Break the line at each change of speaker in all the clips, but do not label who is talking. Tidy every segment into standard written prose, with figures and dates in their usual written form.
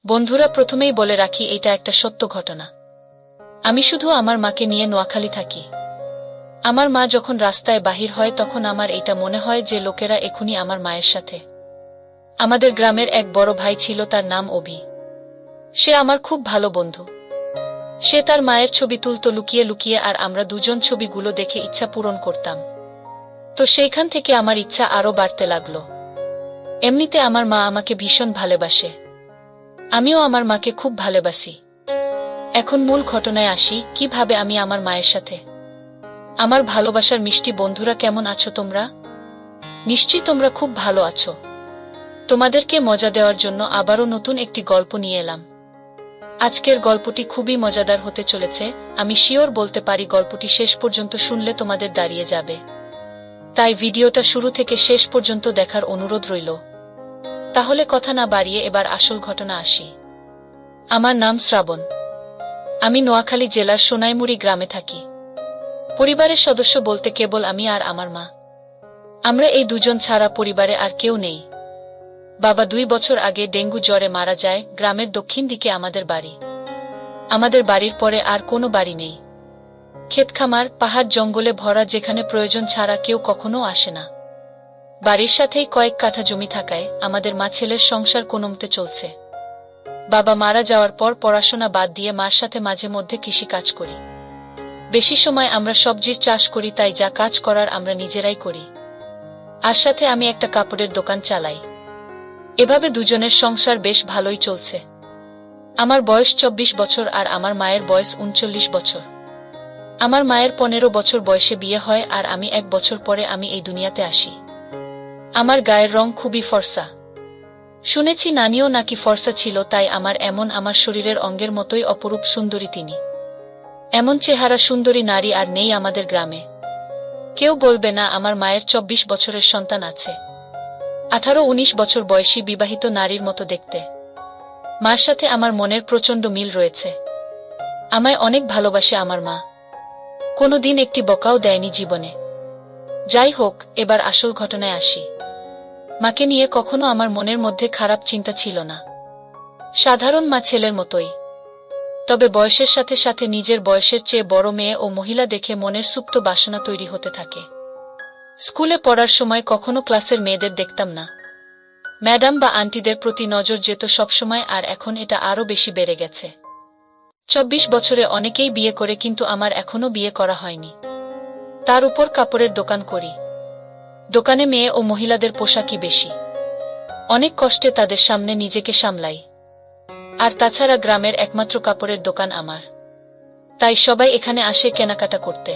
বন্ধুরা, প্রথমেই বলে রাখি, এটা একটা সত্য ঘটনা। আমি শুধু আমার মাকে নিয়ে নোয়াখালী থাকি। আমার মা যখন রাস্তায় বাহির হয় তখন আমার এটা মনে হয় যে লোকেরা এখনই আমার মায়ের সাথে। আমাদের গ্রামের এক বড় ভাই ছিল, তার নাম অভি। সে আমার খুব ভালো বন্ধু। সে তার মায়ের ছবি তুলত লুকিয়ে লুকিয়ে, আর আমরা দুজন ছবিগুলো দেখে ইচ্ছা পূরণ করতাম। তো সেইখান থেকে আমার ইচ্ছা আরও বাড়তে লাগলো। এমনিতে আমার মা আমাকে ভীষণ ভালোবাসে, আমিও আমার মাকে খুব ভালোবাসি। এখন মূল ঘটনায় আসি, কিভাবে আমি আমার মায়ের সাথে। আমার ভালোবাসার মিষ্টি বন্ধুরা, কেমন আছো তোমরা? নিশ্চয়ই তোমরা খুব ভালো আছো। তোমাদেরকে মজা দেওয়ার জন্য আবারও নতুন একটি গল্প নিয়ে এলাম। আজকের গল্পটি খুবই মজাদার হতে চলেছে। আমি শিওর বলতে পারি গল্পটি শেষ পর্যন্ত শুনলে তোমাদের দাঁড়িয়ে যাবে। তাই ভিডিওটা শুরু থেকে শেষ পর্যন্ত দেখার অনুরোধ রইল। তাহলে কথা না বাড়িয়ে এবার আসল ঘটনা আসি। আমার নাম শ্রাবণ। আমি নোয়াখালী জেলার সোনাইমুড়ি গ্রামে থাকি। পরিবারের সদস্য বলতে কেবল আমি আর আমার মা। আমরা এই দুজন ছাড়া পরিবারে আর কেউ নেই। বাবা 2 বছর আগে ডেঙ্গু জ্বরে মারা যায়। গ্রামের দক্ষিণ দিকে আমাদের বাড়ি। আমাদের বাড়ির পরে আর কোনো বাড়ি নেই। ক্ষেতখামার, পাহাড় জঙ্গলে ভরা, যেখানে প্রয়োজন ছাড়া কেউ কখনো আসে না। বাড়ির সাথেই কয়েক কাঠা জমি থাকায় আমাদের মা ছেলের সংসার কোনোমতে চলছে। বাবা মারা যাওয়ার পর পড়াশোনা বাদ দিয়ে মার সাথে মাঝে মধ্যে কৃষি কাজ করি। বেশি সময় আমরা সবজির চাষ করি, তাই যা কাজ করার আমরা নিজেরাই করি। আর সাথে আমি একটা কাপড়ের দোকান চালাই। এভাবে দুজনের সংসার বেশ ভালোই চলছে। আমার বয়স 24 বছর আর আমার মায়ের বয়স 39 বছর। আমার মায়ের 15 বছর বয়সে বিয়ে হয়, আর আমি 1 বছর পরে আমি এই দুনিয়াতে আসি। আমার গায়ের রং খুবই ফর্সা। শুনেছি নানিও নাকি ফর্সা ছিল, তাই আমার শরীরের অঙ্গের মতোই অপরূপ সুন্দরী তিনি। এমন চেহারা সুন্দরী নারী আর নেই আমাদের গ্রামে। কেউ বলবে না আমার মায়ের 24 বছরের সন্তান আছে। 18-19 বছর বয়সী বিবাহিত নারীর মতো দেখতে। মার সাথে আমার মনের প্রচণ্ড মিল রয়েছে। আমায় অনেক ভালোবাসে আমার মা। কোনোদিন একটি বকাও দেয়নি জীবনে। যাই হোক, এবার আসল ঘটনায় আসি। মাকে নিয়ে কখনো আমার মনের মধ্যে খারাপ চিন্তা ছিল না। সাধারণ মা ছেলের মতোই। তবে বয়সের সাথে সাথে নিজের বয়সের চেয়ে বড় মেয়ে ও মহিলা দেখে মনের সুপ্ত বাসনা তৈরি হতে থাকে। স্কুলে পড়ার সময় কখনো ক্লাসের মেয়েদের দেখতাম না। ম্যাডাম বা আন্টিদের প্রতি নজর যেত সবসময়, আর এখন এটা আরও বেশি বেড়ে গেছে। 24 বছরে অনেকেই বিয়ে করে, কিন্তু আমার এখনো বিয়ে করা হয়নি। তার উপর কাপড়ের দোকান করি। দোকানে মেয়ে ও মহিলাদের পোশাকই বেশি। অনেক কষ্টে তাদের সামনে নিজেকে সামলাই। আর তাছাড়া গ্রামের একমাত্র কাপড়ের দোকান আমার, তাই সবাই এখানে আসে কেনাকাটা করতে।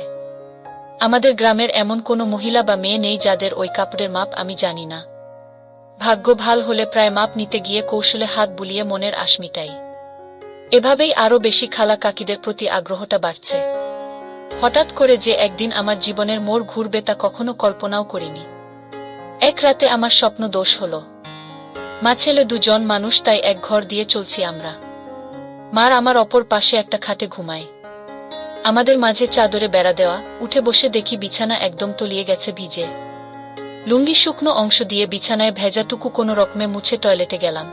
আমাদের গ্রামের এমন কোনো মহিলা বা মেয়ে নেই যাদের ওই কাপড়ের মাপ আমি জানি না। ভাগ্য ভাল হলে প্রায় মাপ নিতে গিয়ে কৌশলে হাত বুলিয়ে মনের আশ মিটাই। এভাবেই আরও বেশি খালা কাকিদের প্রতি আগ্রহটা বাড়ছে। হঠাৎ করে যে একদিন আমার জীবনের মোড় ঘুরবে তা কখনো কল্পনাও করিনি। এক রাতে আমার স্বপ্ন দোষ হলো। মা ছেলে দুজন মানুষ, তাই এক ঘর দিয়ে চলছি আমরা। মার আমার অপর পাশে একটা খাটে ঘুমায়। আমাদের মাঝে চাদরে বেড়া দেওয়া। উঠে বসে দেখি বিছানা একদম তলিয়ে গেছে ভিজে। লুঙ্গি শুকনো অংশ দিয়ে বিছানায় ভেজাটুকু কোনো রকমে মুছে টয়লেটে গেলাম।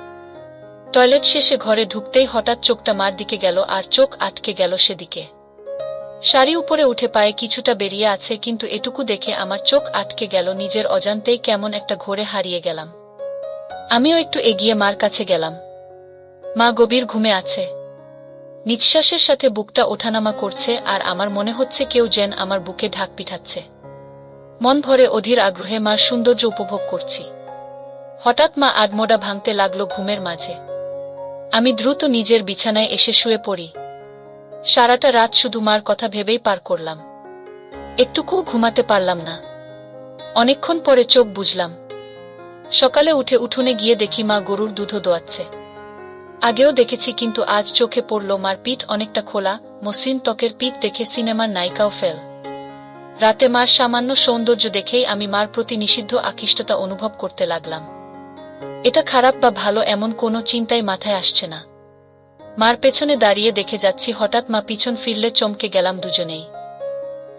টয়লেট শেষে ঘরে ঢুকতেই হঠাৎ চোখটা মার দিকে গেল, আর চোখ আটকে গেল সেদিকে। শাড়ি উপরে উঠে পায়ে কিছুটা বেরিয়ে আছে, কিন্তু এটুকু দেখে আমার চোখ আটকে গেল। নিজের অজান্তেই কেমন একটা ঘোরে হারিয়ে গেলাম। আমিও একটু এগিয়ে মার কাছে গেলাম। মা গভীর ঘুমে আছে। নিঃশ্বাসের সাথে বুকটা ওঠানামা করছে, আর আমার মনে হচ্ছে কেউ যেন আমার বুকে ঢাক পিঠাচ্ছে। মন ভরে অধীর আগ্রহে মার সৌন্দর্য উপভোগ করছি। হঠাৎ মা আডমোডা ভাঙতে লাগলো ঘুমের মাঝে। আমি দ্রুত নিজের বিছানায় এসে শুয়ে পড়ি। সারাটা রাত শুধু মার কথা ভেবেই পার করলাম। একটুকুও ঘুমাতে পারলাম না। অনেকক্ষণ পরে চোখ বুজলাম। সকালে উঠে উঠোনে গিয়ে দেখি মা গরুর দুধও দোয়াচ্ছে। আগেও দেখেছি, কিন্তু আজ চোখে পড়ল মার পিঠ অনেকটা খোলা, মসৃণ ত্বকের পিঠ দেখে সিনেমার নায়িকাও ফেল। রাতে মার সামান্য সৌন্দর্য দেখেই আমি মার প্রতি নিষিদ্ধ আকৃষ্টতা অনুভব করতে লাগলাম। এটা খারাপ বা ভালো এমন কোনো চিন্তাই মাথায় আসছে না। মার পেছনে দাঁড়িয়ে দেখে যাচ্ছি, হঠাৎ মা পিছন ফিরলে চমকে গেলাম দুজনেই।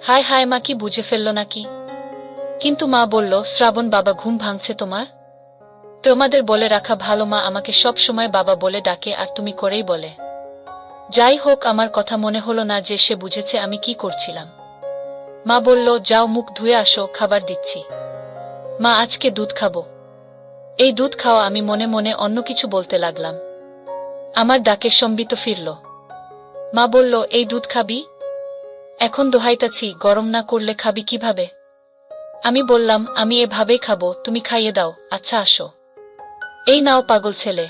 হায় হায়, মা কি বুঝে ফেলল নাকি? কিন্তু মা বলল, শ্রাবণ বাবা, ঘুম ভাঙছে তোমার? তোমাদের বলে রাখা ভালো, মা আমাকে সব সময় বাবা বলে ডাকে আর তুমি করেই বলে। যাই হোক, আমার কথা মনে হলো না যে সে বুঝেছে আমি কি করছিলাম। মা বলল, যাও মুখ ধুয়ে আসো, খাবার দিচ্ছি। মা, আজকে দুধ খাবো। এই দুধ খাওয়া। আমি মনে মনে অন্য কিছু বলতে লাগলাম। আমার ডাকে সম্বিত ফিরল। মা বলল, এই দুধ খাবি? এখন দোহাইতাছি, গরম না করলে খাবি কিভাবে? আমি বললাম, আমি এভাবেই খাবো, তুমি খাইয়ে দাও। আচ্ছা আসো। এই নাও পাগল ছেলে।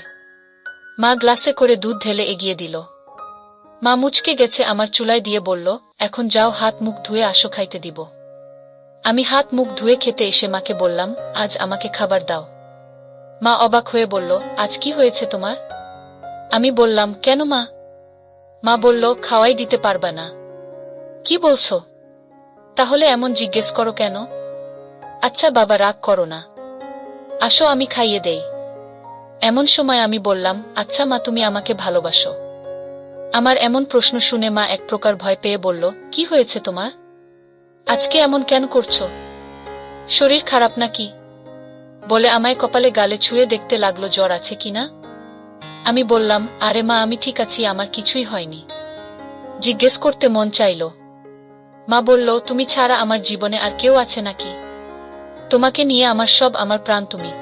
মা গ্লাসে করে দুধ ঢেলে এগিয়ে দিল। মা মুচকে গেছে আমার চুলায় দিয়ে বলল, এখন যাও হাত মুখ ধুয়ে আসো, খাইতে দিব। আমি হাত মুখ ধুয়ে খেতে এসে মাকে বললাম, আজ আমাকে খাবার দাও। মা অবাক হয়ে বলল, আজ কি হয়েছে তোমার? আমি বললাম, কেন মা? মা বলল, খাওয়াই দিতে পারবা না? কি বলছো? তাহলে এমন জিজ্ঞেস করো কেন? আচ্ছা বাবা, রাগ করো না, আসো আমি খাইয়ে দেই। এমন সময় আমি বললাম, আচ্ছা মা, তুমি আমাকে ভালোবাসো? আমার এমন প্রশ্ন শুনে মা এক প্রকার ভয় পেয়ে বলল, কি হয়েছে তোমার? আজকে এমন কেন করছো? শরীর খারাপ নাকি? বলে আমায় কপালে গালে ছুঁয়ে দেখতে লাগলো জ্বর আছে কিনা। আমি বললাম, আরে মা, আমি ঠিক আছি, আমার কিছুই হয়নি। জিজ্ঞেস করতে মন চাইল। মা বলল, তুমি ছাড়া আমার জীবনে আর কেউ আছে নাকি? তোমাকে নিয়ে আমার সব, আমার প্রাণ তুমি।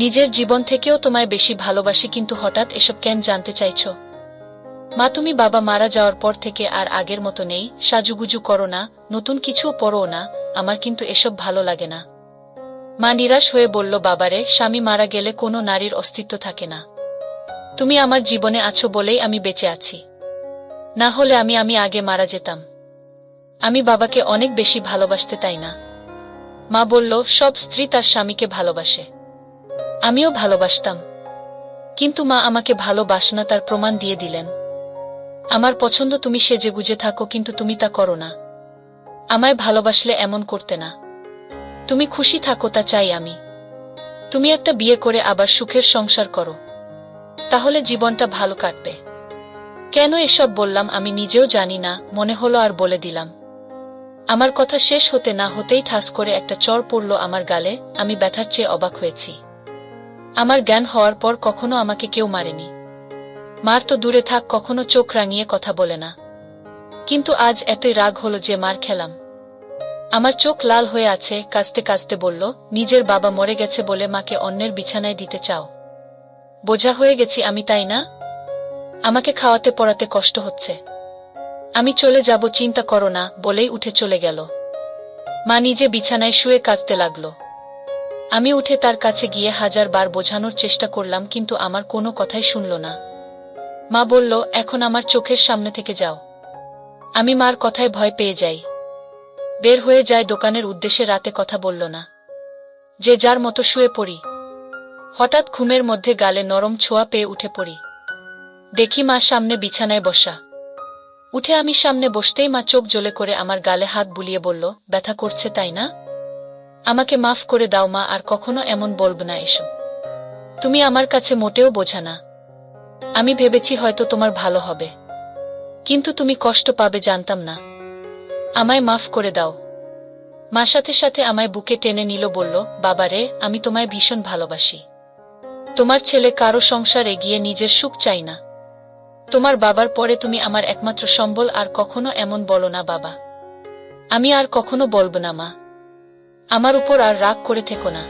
নিজের জীবন থেকেও তোমায় বেশি ভালোবাসি, কিন্তু হঠাৎ এসব কেন জানতে চাইছো? মা, তুমি বাবা মারা যাওয়ার পর থেকে আর আগের মতো নেই, সাজুগুজু করো না, নতুন কিছুও পড়ো না, আমার কিন্তু এসব ভালো লাগে না। মা নিরাশ হয়ে বলল, বাবারে, স্বামী মারা গেলে কোনো নারীর অস্তিত্ব থাকে না। তুমি আমার জীবনে আছো বলেই আমি বেঁচে আছি, না হলে আমি আগে মারা যেতাম। আমি বাবাকে অনেক বেশি ভালোবাসতে, তাই না? মা বলল, সব স্ত্রী তার স্বামীকে ভালোবাসে, আমিও ভালোবাসতাম, কিন্তু মা আমাকে ভালোবাসনা তার প্রমাণ দিয়ে দিলেন। আমার পছন্দ তুমি সেজেগুজে থাকো, কিন্তু তুমি তা করো না। আমায় ভালোবাসলে এমন করতে না। তুমি খুশি থাকো, তা চাই আমি। তুমি একটা বিয়ে করে আবার সুখের সংসার করো, তাহলে জীবনটা ভালো কাটবে। কেন এসব বললাম আমি নিজেও জানি না, মনে হলো আর বলে দিলাম। আমার কথা শেষ হতে না হতেই ঠাস করে একটা চড় পড়ল আমার গালে। আমি ব্যথার চেয়ে অবাক হয়েছি। আমার জ্ঞান হওয়ার পর কখনো আমাকে কেউ মারেনি। মার তো দূরে থাক, কখনো চোখ রাঙিয়ে কথা বলে না, কিন্তু আজ এতই রাগ হলো যে মার খেলাম। আমার চোখ লাল হয়ে আছে। কাঁদতে কাঁদতে বলল, নিজের বাবা মরে গেছে বলে মাকে অন্যের বিছানায় দিতে চাও? বোঝা হয়ে গেছি আমি, তাই না? আমাকে খাওয়াতে পড়াতে কষ্ট হচ্ছে, আমি চলে যাব, চিন্তা করো না, বলেই উঠে চলে গেল। মা নিজে বিছানায় শুয়ে কাঁদতে লাগল। আমি উঠে তার কাছে গিয়ে 1000 বার বোঝানোর চেষ্টা করলাম, কিন্তু আমার কোনো কথাই শুনল না। মা বলল, এখন আমার চোখের সামনে থেকে যাও। আমি মার কথায় ভয় পেয়ে যাই, বের হয়ে যায় দোকানের উদ্দেশ্যে। রাতে কথা বলল না, যে যার মতো শুয়ে পড়ি। হঠাৎ ঘুমের মধ্যে গালে নরম ছোঁয়া পেয়ে উঠে পড়ি। দেখি মা সামনে বিছানায় বসা। উঠে আমি সামনে বসতেই মা চোখ জ্বলে করে আমার গালে হাত বুলিয়ে বলল, ব্যথা করছে তাই না? আমাকে মাফ করে দাও মা, আর কখনো এমন বলব না এসব। তুমি আমার কাছে মোটেও বোঝা না। আমি ভেবেছি হয়তো তোমার ভালো হবে, কিন্তু তুমি কষ্ট পাবে জানতাম না। আমায় মাফ করে দাও। মা সাথে সাথে আমায় বুকে টেনে নিল, বলল, বাবারে, আমি তোমায় ভীষণ ভালোবাসি। তোমার ছেলে কারো সংসার এগিয়ে নিজের সুখ চাই না। তোমার বাবার পরে তুমি আমার একমাত্র সম্বল, আর কখনো এমন বলো না বাবা। আমি আর কখনো বলব না মা। আমার উপর আর রাগ করে থেকো না।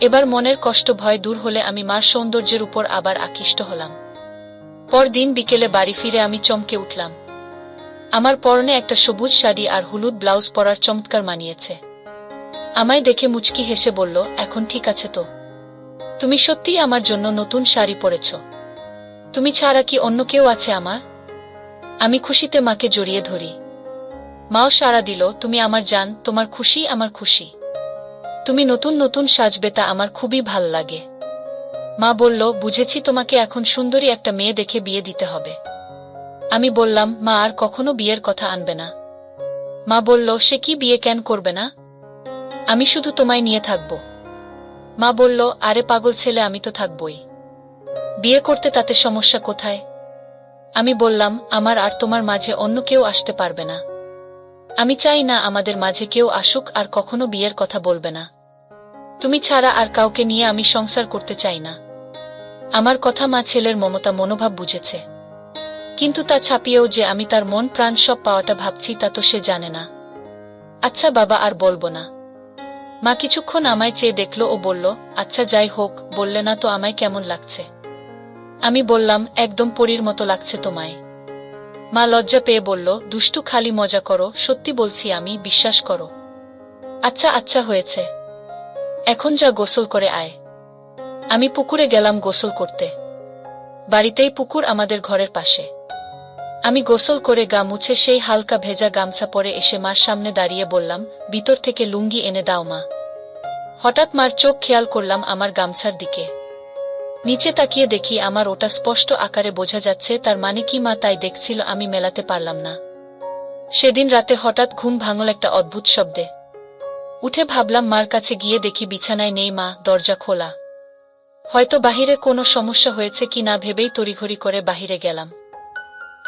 এবার মনের কষ্ট ভয় দূর হলে আমি মার সৌন্দর্যের উপর আবার আকৃষ্ট হলাম। পরদিন বিকেলে বাড়ি ফিরে আমি চমকে উঠলাম। আমার পরনে একটা সবুজ শাড়ি আর হলুদ ব্লাউজ পরার চমৎকার মানিয়েছে। আমায় দেখে মুচকি হেসে বলল, এখন ঠিক আছে তো? তুমি সত্যিই আমার জন্য নতুন শাড়ি পরেছ? তুমি ছাড়া কি অন্য কেউ আছে আমার? আমি খুশিতে মাকে জড়িয়ে ধরি। মাও সাড়া দিল, তুমি আমার জান, তোমার খুশি আমার খুশি। তুমি নতুন নতুন সাজবে, তা আমার খুবই ভাল লাগে। মা বলল, বুঝেছি, তোমাকে এখন সুন্দরী একটা মেয়ে দেখে বিয়ে দিতে হবে। আমি বললাম, মা আর কখনো বিয়ের কথা আনবে না। মা বলল, সে কি, বিয়ে কেন করবে না? আমি শুধু তোমায় নিয়ে থাকব। মা বলল, আরে পাগল ছেলে, আমি তো থাকবই। বিয়ে করতে তাতে সমস্যা কোথায়? আমি বললাম, আমার আর তোমার মাঝে অন্য কেউ আসতে পারবে না। আমি চাই না আমাদের মাঝে কেউ আসুক আর কখনো বিয়ের কথা বলবে না। তুমি ছাড়া আর কাউকে নিয়ে আমি সংসার করতে চাই না। আমার কথা মা ছেলের মমতা মনোভাব বুঝেছে, কিন্তু তা ছাপিয়েও যে আমি তার মন প্রাণ সব পাওয়াটা ভাবছি তা তো সে জানে না। আচ্ছা বাবা, আর বলবো না। মা কিছুক্ষণ আমায় চেয়ে দেখল ও বলল, আচ্ছা যাই হোক, বললে না তো আমায় কেমন লাগছে? আমি বললাম, একদম পরীর মতো লাগছে তোমায়। মা লজ্জা পেয়ে বলল, দুষ্টু, খালি মজা করো, সত্যি বলছি আমি, বিশ্বাস করো। আচ্ছা আচ্ছা হয়েছে, এখন যা গোসল করে আয়। আমি পুকুরে গেলাম গোসল করতে। বাড়িতেই পুকুর, আমাদের ঘরের পাশে। আমি গোসল করে গা মুছে সেই হালকা ভেজা গামছা পরে এসে মার সামনে দাঁড়িয়ে বললাম, ভিতর থেকে লুঙ্গি এনে দাও মা। হঠাৎ মার চোখ খেয়াল করলাম আমার গামছার দিকে। নিচে তাকিয়ে দেখি আমার ওটা স্পষ্ট আকারে বোঝা যাচ্ছে। তার মানে কি মা তাই দেখছিল, আমি মেলাতে পারলাম না। সেদিন রাতে হঠাৎ ঘুম ভাঙল একটা অদ্ভুত শব্দে। উঠে ভাবলাম মার কাছে গিয়ে দেখি বিছানায় নেই মা, দরজা খোলা। হয়তো বাহিরে কোনো সমস্যা হয়েছে কি না ভেবেই তড়িঘড়ি করে বাহিরে গেলাম।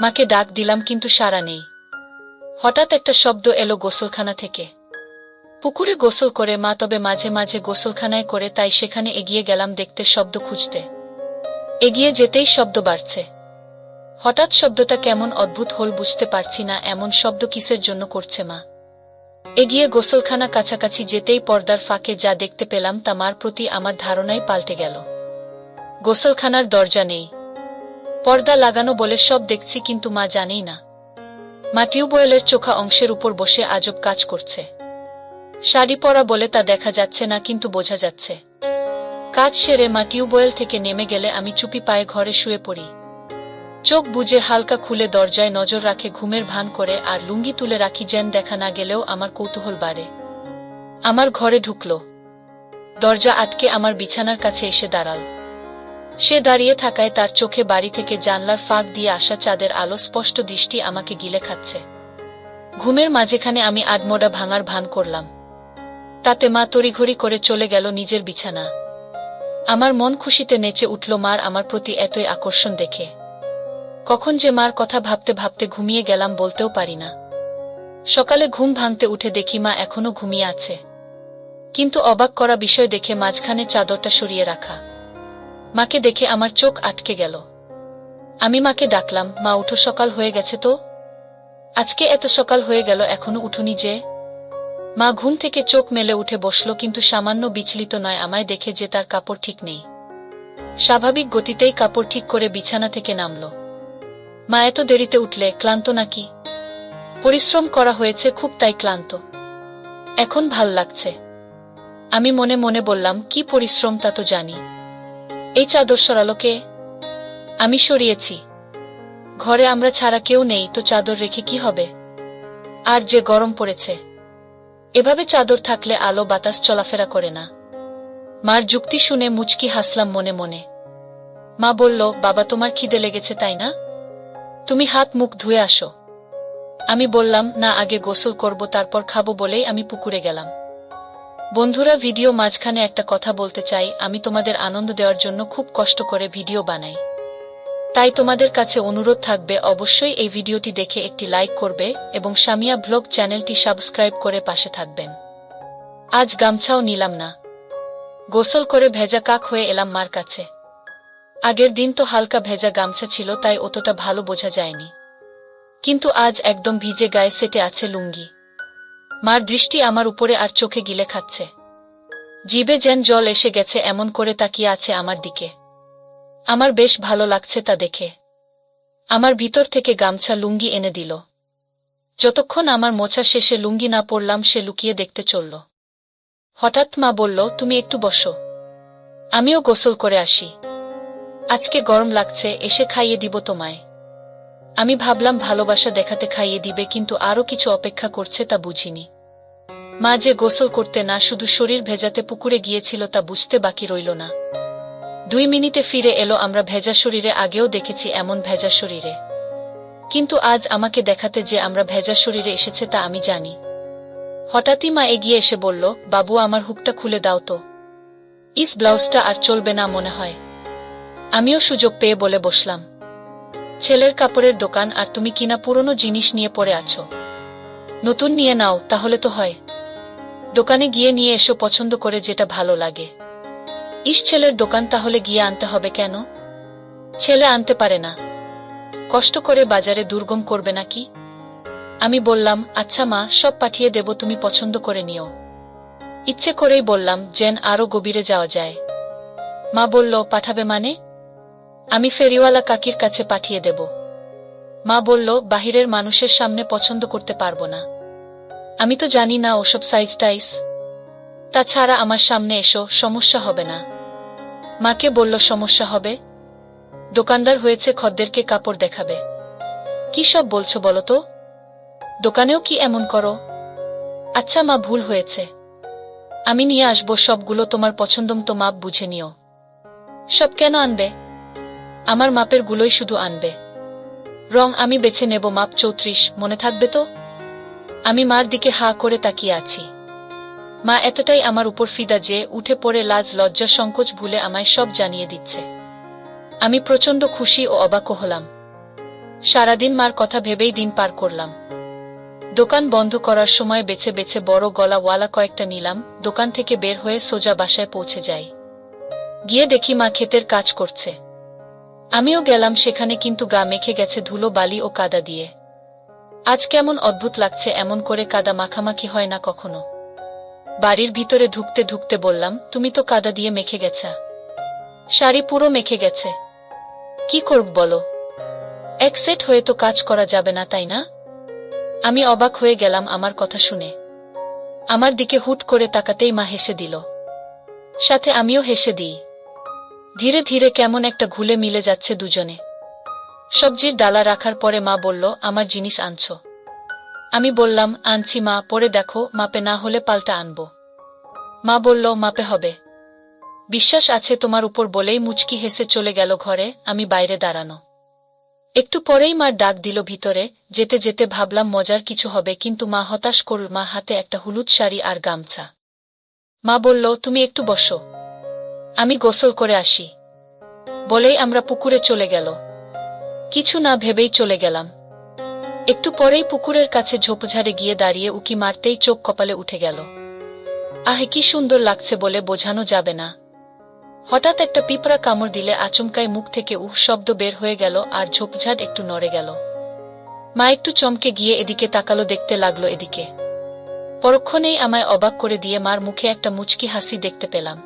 মাকে ডাক দিলাম কিন্তু সাড়া নেই। হঠাৎ একটা শব্দ এলো গোসলখানা থেকে। পুকুরে গোসল করে মা, তবে মাঝে মাঝে গোসলখানায় করে, তাই সেখানে এগিয়ে গেলাম দেখতে, শব্দ খুঁজতে। এগিয়ে যেতেই শব্দ বাড়ছে। হঠাৎ শব্দটা কেমন অদ্ভুত হল, বুঝতে পারছি না এমন শব্দ কিসের জন্য করছে মা। এগিয়ে গোসলখানা কাছাকাছি যেতেই পর্দার ফাঁকে যা দেখতে পেলাম তা মার প্রতি আমার ধারণাই পাল্টে গেল। গোসলখানার দরজা নেই, পর্দা লাগানো বলে সব দেখছি, কিন্তু মা জানেই না। মা টিউবওয়েলের চোখা অংশের উপর বসে আজব কাজ করছে। শাড়ি পরা বলে তা দেখা যাচ্ছে না, কিন্তু বোঝা যাচ্ছে। কাজ সেরে মা টিউবওয়েল থেকে নেমে গেলে আমি চুপি পায়ে ঘরে শুয়ে পড়ি। চোখ বুজে হালকা খুলে দরজায় নজর রাখে ঘুমের ভান করে, আর লুঙ্গি তুলে রাখি যেন দেখা না গেলেও আমার কৌতূহল বাড়ে। আমার ঘরে ঢুকল, দরজা আটকে আমার বিছানার কাছে এসে দাঁড়াল। সে দাঁড়িয়ে থাকায় তার চোখে বাড়ি থেকে জানলার ফাঁক দিয়ে আসা চাঁদের আলো স্পষ্ট দৃষ্টি আমাকে গিলে খাচ্ছে। ঘুমের মাঝেখানে আমি আডমোডা ভাঙার ভান করলাম, তাতে মা তড়িঘড়ি করে চলে গেল নিজের বিছানা। আমার মন খুশিতে নেচে উঠল মার আমার প্রতি এতই আকর্ষণ দেখে। কখন যে মার কথা ভাবতে ভাবতে ঘুমিয়ে গেলাম বলতেও পারি না। সকালে ঘুম ভাঙতে উঠে দেখি মা এখনো ঘুমিয়ে আছে, কিন্তু অবাক করা বিষয় দেখে মাঝখানে চাদরটা সরিয়ে রাখা। মাকে দেখে আমার চোখ আটকে গেল। আমি মাকে ডাকলাম, মা উঠো, সকাল হয়ে গেছে তো। আজকে এত সকাল হয়ে গেল এখনো উঠোনি যে? মা ঘুম থেকে চোখ মেলে উঠে বসল, কিন্তু সামান্য বিচলিত নয় আমায় দেখে যে তার কাপড় ঠিক নেই। স্বাভাবিক গতিতেই কাপড় ঠিক করে বিছানা থেকে নামল। মা এত দেরিতে উঠলে, ক্লান্ত নাকি? পরিশ্রম করা হয়েছে খুব, তাই ক্লান্ত। এখন ভাল লাগছে। আমি মনে মনে বললাম, কি পরিশ্রম তা তো জানি। এই চাদর সরালো কে? আমি সরিয়েছি। ঘরে আমরা ছাড়া কেউ নেই, তো চাদর রেখে কি হবে? আর যে গরম পড়েছে, এভাবে চাদর থাকলে আলো বাতাস চলাফেরা করে না। মার যুক্তি শুনে মুচকি হাসলাম মনে মনে। মা বলল, বাবা তোমার খিদে লেগেছে তাই না? তুমি হাত মুখ ধুয়ে আসো। আমি বললাম, না, আগে গোসল করব, তারপর খাবো বলেই আমি পুকুরে গেলাম। বন্ধুরা, ভিডিও মাঝখানে একটা কথা বলতে চাই। আমি তোমাদের আনন্দ দেওয়ার জন্য খুব কষ্ট করে ভিডিও বানাই, তাই তোমাদের কাছে অনুরোধ থাকবে অবশ্যই এই ভিডিওটি দেখে একটি লাইক করবে এবং সামিয়া ব্লগ চ্যানেলটি সাবস্ক্রাইব করে পাশে থাকবেন। আজ গামছাও নিলাম না, গোসল করে ভেজা কাক হয়ে এলাম মার কাছে। আগের দিন তো হালকা ভেজা গামছা ছিল, তাই অতটা ভালো বোঝা যায়নি, কিন্তু আজ একদম ভিজে, গায়ে সেটে আছে লুঙ্গি। মার দৃষ্টি আমার উপরে আর চোখে গিলে খাচ্ছে। জিভে যেন জল এসে গেছে, এমন করে তাকিয়ে আছে আমার দিকে। আমার বেশ ভালো লাগছে তা দেখে। আমার ভিতর থেকে গামছা লুঙ্গি এনে দিল। যতক্ষণ আমার মোছা শেষে লুঙ্গি না পরলাম সে লুকিয়ে দেখতে চলল। হঠাৎ মা বলল, তুমি একটু বসো, আমিও গোসল করে আসি। আজকে গরম লাগছে, এসে খাইয়ে দিব তোমায়। আমি ভাবলাম ভালোবাসা দেখাতে খাইয়ে দিবে, কিন্তু আরও কিছু অপেক্ষা করছে তা বুঝিনি। মা যে গোসল করতে না, শুধু শরীর ভেজাতে পুকুরে গিয়েছিল তা বুঝতে বাকি রইল না। 2 মিনিটে ফিরে এলো। আমরা ভেজা শরীরে আগেও দেখেছি এমন ভেজা শরীরে, কিন্তু আজ আমাকে দেখাতে যে আমরা ভেজা শরীরে এসেছে তা আমি জানি। হঠাৎই মা এগিয়ে এসে বলল, বাবু আমার হুকটা খুলে দাও তো, ইস ব্লাউজটা আর চলবে না মনে হয়। আমিও সুযোগ পেয়ে বলে বসলাম, ছেলের কাপড়ের দোকান, আর তুমি কিনা পুরনো জিনিস নিয়ে পড়ে আছো। নতুন নিয়ে নাও, তাহলে তো হয়। দোকানে গিয়ে নিয়ে এসো পছন্দ করে যেটা ভালো লাগে। ইস, ছেলের দোকান তাহলে গিয়ে আনতে হবে কেন? ছেলে আনতে পারে না, কষ্ট করে বাজারে দুর্গম করবে নাকি? আমি বললাম, আচ্ছা মা, সব পাঠিয়ে দেব, তুমি পছন্দ করে নিও। ইচ্ছে করেই বললাম যেন আরো গভীরে যাওয়া যায়। মা বলল, পাঠাবে মানে? আমি ফেরিওয়ালা কাকির কাছে পাঠিয়ে দেব। মা বলল, বাহিরের মানুষের সামনে পছন্দ করতে পারবো না। আমি তো জানি না ওসব সাইজ টাইজ। তাছাড়া আমার সামনে এসো, সমস্যা হবে না। মাকে বলল, সমস্যা হবে? দোকানদার হয়েছে, খদ্দেরকে কাপড় দেখাবে। কি সব বলছো বলো তো? দোকানেও কি এমন করো? আচ্ছা মা, ভুল হয়েছে। আমি নিয়ে আসবো সবগুলো, তোমার পছন্দমতো মাপ বুঝে নিও। সব কেন আনবে? আমার মাপের গুলোই শুধু আনবে। রং আমি বেছে নেব, মাপ 34, মনে থাকবে তো? আমি মার দিকে হা করে তাকিয়ে আছি। মা এতটাই আমার উপর ফিদা যে উঠে পড়ে লাজ লজ্জা সংকোচ ভুলে আমায় সব জানিয়ে দিচ্ছে। আমি প্রচণ্ড খুশি ও অবাক হলাম। সারাদিন মার কথা ভেবেই দিন পার করলাম। দোকান বন্ধ করার সময় বেছে বেছে বড় গলাওয়ালা কয়েকটা নিলাম। দোকান থেকে বের হয়ে সোজা বাসায় পৌঁছে যাই। গিয়ে দেখি মা ক্ষেতের কাজ করছে। আমিও গেলাম সেখানে, কিন্তু গা মেখে গেছে ধুলো বালি ও কাদা দিয়ে। আজ কেমন অদ্ভুত লাগছে, এমন করে কাদা মাখামাখি হয় না কখনো। বাড়ির ভিতরে ঢুকতে ঢুকতে বললাম, তুমি তো কাদা দিয়ে মেখে গেছা। শাড়ি পুরো মেখে গেছে। কি করব বলো? এক সেট হয়ে তো কাজ করা যাবে না, তাই না? আমি অবাক হয়ে গেলাম আমার কথা শুনে। আমার দিকে হুট করে তাকাতেই মা হেসে দিল। সাথে আমিও হেসে দিই। ধীরে ধীরে কেমন একটা ঘুলে মিলে যাচ্ছে দুজনে। সবজির ডালা রাখার পরে মা বলল, আমার জিনিস আনছো? আমি বললাম, আনছি মা, পরে দেখো, মাপে না হলে পাল্টা আনবো। মা বলল, মাপে হবে। বিশ্বাস আছে তোমার উপর, বলেই মুচকি হেসে চলে গেল ঘরে। আমি বাইরে দাঁড়ানো। একটু পরেই মার ডাক দিল ভিতরে। যেতে যেতে ভাবলাম মজার কিছু হবে, কিন্তু মা হতাশ করল। মা হাতে একটা হলুদ শাড়ি আর গামছা। মা বলল, তুমি একটু বসো, আমি গোসল করে আসি। বলেই আমরা পুকুরে চলে গেল। কিছু না ভেবেই চলে গেলাম। একটু পরেই পুকুরের কাছে ঝোপঝাড়ে গিয়ে দাঁড়িয়ে উকি মারতেই চোখ কপালে উঠে গেল। আহে, কি সুন্দর লাগছে বলে বোঝানো যাবে না। হঠাৎ একটা পিঁপড়া কামড় দিলে আচমকায় মুখ থেকে উহ শব্দ বের হয়ে গেল আর ঝোপঝাড় একটু নড়ে গেল। মা একটু চমকে গিয়ে এদিকে তাকালো, দেখতে লাগলো এদিকে। পরক্ষণেই আমায় অবাক করে দিয়ে মার মুখে একটা মুচকি হাসি দেখতে পেলাম।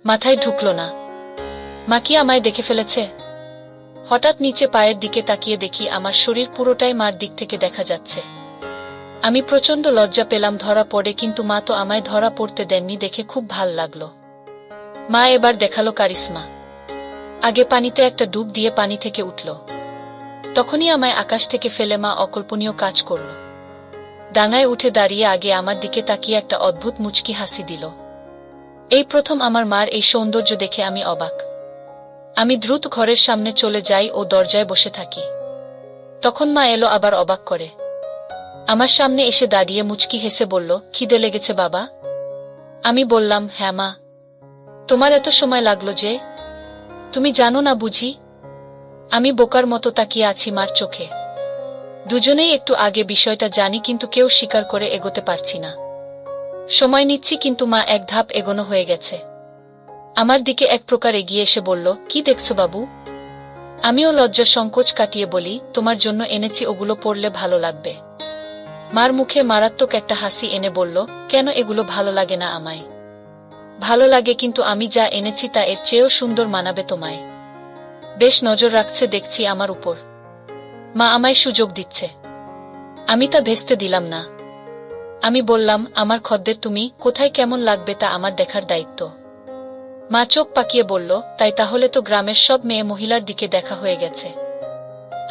মাথায় ঢুকল না, মা কি আমায় দেখে ফেলেছে? হঠাৎ নিচে পায়ের দিকে তাকিয়ে দেখি আমার শরীর পুরোটাই মার দিক থেকে দেখা যাচ্ছে। আমি প্রচণ্ড লজ্জা পেলাম ধরা পড়ে, কিন্তু মা তো আমায় ধরা পড়তে দেননি দেখে খুব ভাল লাগলো। মা এবার দেখালো কারিশমা। আগে পানিতে একটা ডুব দিয়ে পানি থেকে উঠল। তখনই আমায় আকাশ থেকে ফেলে মা অকল্পনীয় কাজ করল। ডাঙায় উঠে দাঁড়িয়ে আগে আমার দিকে তাকিয়ে একটা অদ্ভুত মুচকি হাসি দিল। এই প্রথম আমার মার এই সৌন্দর্য দেখে আমি অবাক। আমি দ্রুত ঘরের সামনে চলে যাই ও দরজায় বসে থাকি। তখন মা এলো, আবার অবাক করে আমার সামনে এসে দাঁড়িয়ে মুচকি হেসে বলল, খিদে লেগেছে বাবা? আমি বললাম, হ্যাঁ মা। তোমার এত সময় লাগলো যে? তুমি জানো না বুঝি? আমি বোকার মতো তাকিয়ে আছি মার চোখে। দুজনেই একটু আগে বিষয়টা জানি, কিন্তু কেউ স্বীকার করে এগোতে পারছি না। সময় নিচ্ছি, কিন্তু মা এক ধাপ এগোনো হয়ে গেছে। আমার দিকে এক প্রকার এগিয়ে এসে বলল, কি দেখছো বাবু? আমিও লজ্জা সংকোচ কাটিয়ে বলি, তোমার জন্য এনেছি, ওগুলো পরলে ভালো লাগবে। মার মুখে মারাত্মক একটা হাসি এনে বলল, কেন, এগুলো ভালো লাগে না আমায়? ভালো লাগে, কিন্তু আমি যা এনেছি তা এর চেয়েও সুন্দর মানাবে তোমায়। বেশ নজর রাখছে দেখছি আমার উপর। মা আমায় সুযোগ দিচ্ছে। আমি তা ভেস্তে দিলাম না। আমি বললাম, আমার খদ্দের তুমি, কোথায় কেমন লাগবে তা আমার দেখার দায়িত্ব। মা চোখ পাকিয়ে বলল, তাই তাহলে তো গ্রামের সব মেয়ে মহিলার দিকে দেখা হয়ে গেছে।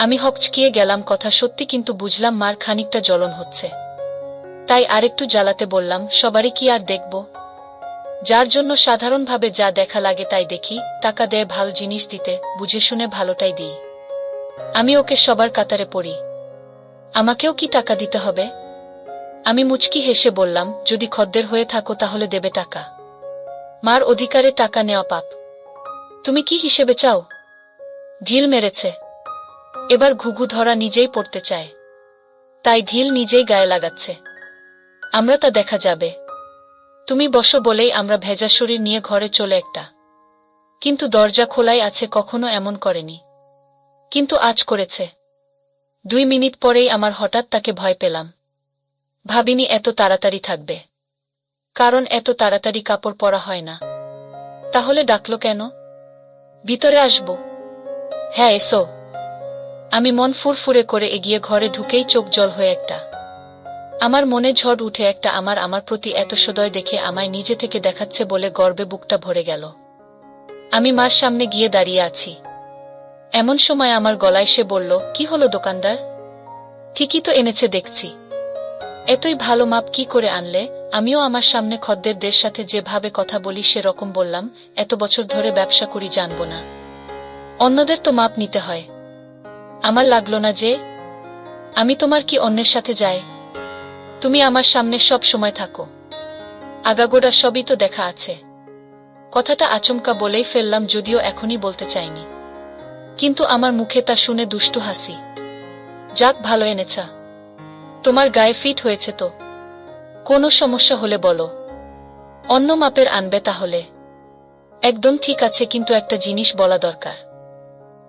আমি হকচকিয়ে গেলাম, কথা সত্যি, কিন্তু বুঝলাম মার খানিকটা জ্বলন হচ্ছে। তাই আরেকটু জ্বালাতে বললাম, সবারই কি আর দেখব? যার জন্য সাধারণভাবে যা দেখা লাগে তাই দেখি। টাকা দেয় ভালো জিনিস দিতে, বুঝে শুনে ভালোটাই দিই। আমি ওকে সবার কাতারে পড়ি, আমাকেও কি টাকা দিতে হবে? আমি মুচকি হেসে বললাম, যদি খদ্দের হয়ে থাকো তাহলে দেবে টাকা। মার অধিকারে টাকা নেওয়া পাপ। তুমি কি হিসেবে চাও? ঢিল মেরেছে। এবার ঘুঘু ধরা নিজেই পড়তে চায়, তাই ঢিল নিজেই গায়ে লাগাচ্ছে। আমরা তা দেখা যাবে। তুমি বসো বলেই আমরা ভেজা শরীর নিয়ে ঘরে চলে একটা। কিন্তু দরজা খোলাই আছে, কখনো এমন করেনি। কিন্তু আজ করেছে। 2 মিনিট পরেই আমার হঠাৎ তাকে ভয় পেলাম। ভাবিনি এত তাড়াতাড়ি থাকবে। কারণ এত তাড়াতাড়ি কাপড় পরা হয় না। তাহলে ডাকলো কেন? ভিতরে আসবো? হ্যাঁ, এসো। আমি মন ফুরফুরে করে এগিয়ে ঘরে ঢুকেই চোখ জল হয়ে একটা। আমার মনে ঝড় উঠে একটা। আমার প্রতি এত সদয় দেখে আমায় নিজে থেকে দেখাচ্ছে বলে গর্বে বুকটা ভরে গেল। আমি মার সামনে গিয়ে দাঁড়িয়ে আছি। এমন সময় আমার গলায় সে বলল, কি হলো দোকানদার? ঠিকই তো এনেছে দেখছি। এতই ভালো মাপ কি করে আনলে? আমিও আমার সামনে খদ্দেরদের সাথে যেভাবে কথা বলি সেরকম বললাম, এত বছর ধরে ব্যবসা করি, জানবো না অন্যদের তো মাপ নিতে হয়? আমার লাগলো না যে। আমি তোমার কি অন্যের সাথে যাই? তুমি আমার সামনে সব সময় থাকো। আগাগোড়া সবই তো দেখা আছে। কথাটা আচমকা বলেই ফেললাম, যদিও এখনই বলতে চাইনি। কিন্তু আমার মুখে তা শুনে দুষ্টু হাসি। যাক, ভালো এনেছা। তোমার গায়ে ফিট হয়েছে তো? কোনো সমস্যা হলে বলো, অন্য মাপের আনবে তাহলে। একদম ঠিক আছে, কিন্তু একটা জিনিস বলা দরকার।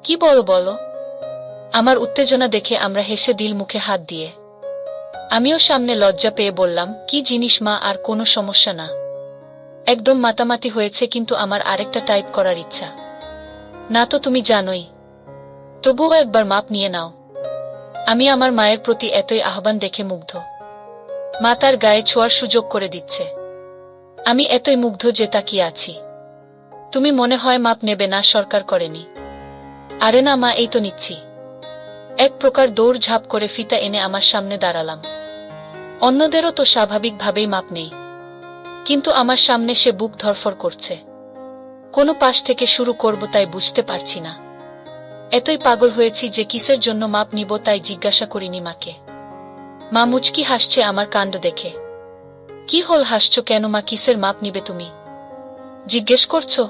কি বলো? আমার উত্তেজনা দেখে আমরা হেসে দিল মুখে হাত দিয়ে। আমিও সামনে লজ্জা পেয়ে বললাম, কি জিনিস মা? আর কোনো সমস্যা না। একদম মাতামাতি হয়েছে, কিন্তু আমার আরেকটা টাইপ করার ইচ্ছা। না তো তুমি জানোই। তবুও একবার মাপ নিয়ে নাও। আমি আমার মায়ের প্রতি এতই আহ্বান দেখে মুগ্ধ। মা তার গায়ে ছোঁয়ার সুযোগ করে দিচ্ছে। আমি এতই মুগ্ধ যে তাকিয়ে আছি। তুমি মনে হয় মাপ নেবে না? সরকার করেনি? আরে না মা, এই তো নিচ্ছি। এক প্রকার দৌড় ঝাঁপ করে ফিতা এনে আমার সামনে দাঁড়ালাম। অন্যদেরও তো স্বাভাবিকভাবেই মাপ নেই, কিন্তু আমার সামনে সে বুক ধরফর করছে। কোনো পাশ থেকে শুরু করব তাই বুঝতে পারছি না। এতই পাগল হয়েছি যে কিসের জন্য মাপ নিব তাই জিজ্ঞাসা করিনি মাকে। মা মুচকি হাসছে আমার কাণ্ড দেখে। কি হল, হাসছ কেন মা? কিসের মাপ নিবে তুমি জিজ্ঞেস করছো?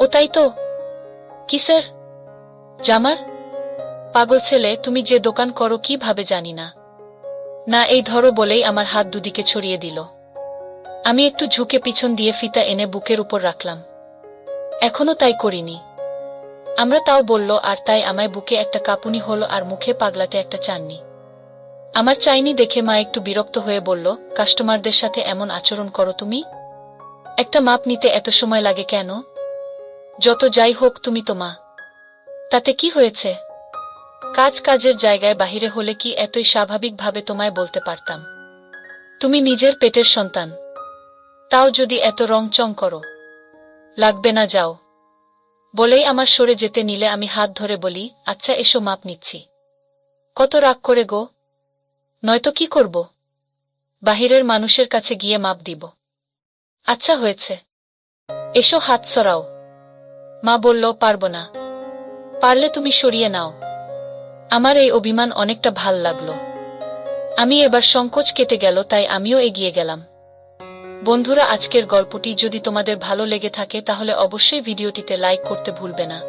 ও তাই তো। কিসের? জামার। পাগল ছেলে, তুমি যে দোকান করো কিভাবে জানি না? না, এই ধরো বলেই আমার হাত দুদিকে ছড়িয়ে দিল। আমি একটু ঝুঁকে পিছন দিয়ে ফিতা এনে বুকের উপর রাখলাম। এখনো তাই করিনি। আমরা তাও বলল, আর তাই আমায় বুকে একটা কাঁপুনি হলো আর মুখে পাগলাটে একটা চাননি। আমার চাইনি দেখে মা একটু বিরক্ত হয়ে বলল, কাস্টমারদের সাথে এমন আচরণ করো তুমি? একটা মাপ নিতে এত সময় লাগে কেন? যত যাই হোক, তুমি তো মা। তাতে কি হয়েছে? কাজের জায়গায় বাহিরে হলে কি এতই স্বাভাবিকভাবে তোমায় বলতে পারতাম? তুমি নিজের পেটের সন্তান, তাও যদি এত রংচং করো। লাগবে না, যাও। বলেই আমার সরে যেতে নিলে আমি হাত ধরে বলি, আচ্ছা এসো, মাপ নিচ্ছি। কত রাগ করে গো? নয়তো কি করব? বাহিরের মানুষের কাছে গিয়ে মাপ দিব? আচ্ছা হয়েছে, এসো, হাত সরাও। মা বলল, পারব না। পারলে তুমি সরিয়ে নাও। আমার এই অভিমান অনেকটা ভাল লাগলো। আমি এবার সংকোচ কেটে গেল, তাই আমিও এগিয়ে গেলাম। বন্ধুরা, আজকের গল্পটি যদি তোমাদের ভালো লেগে থাকে তাহলে অবশ্যই ভিডিওটিতে লাইক করতে ভুলবে না।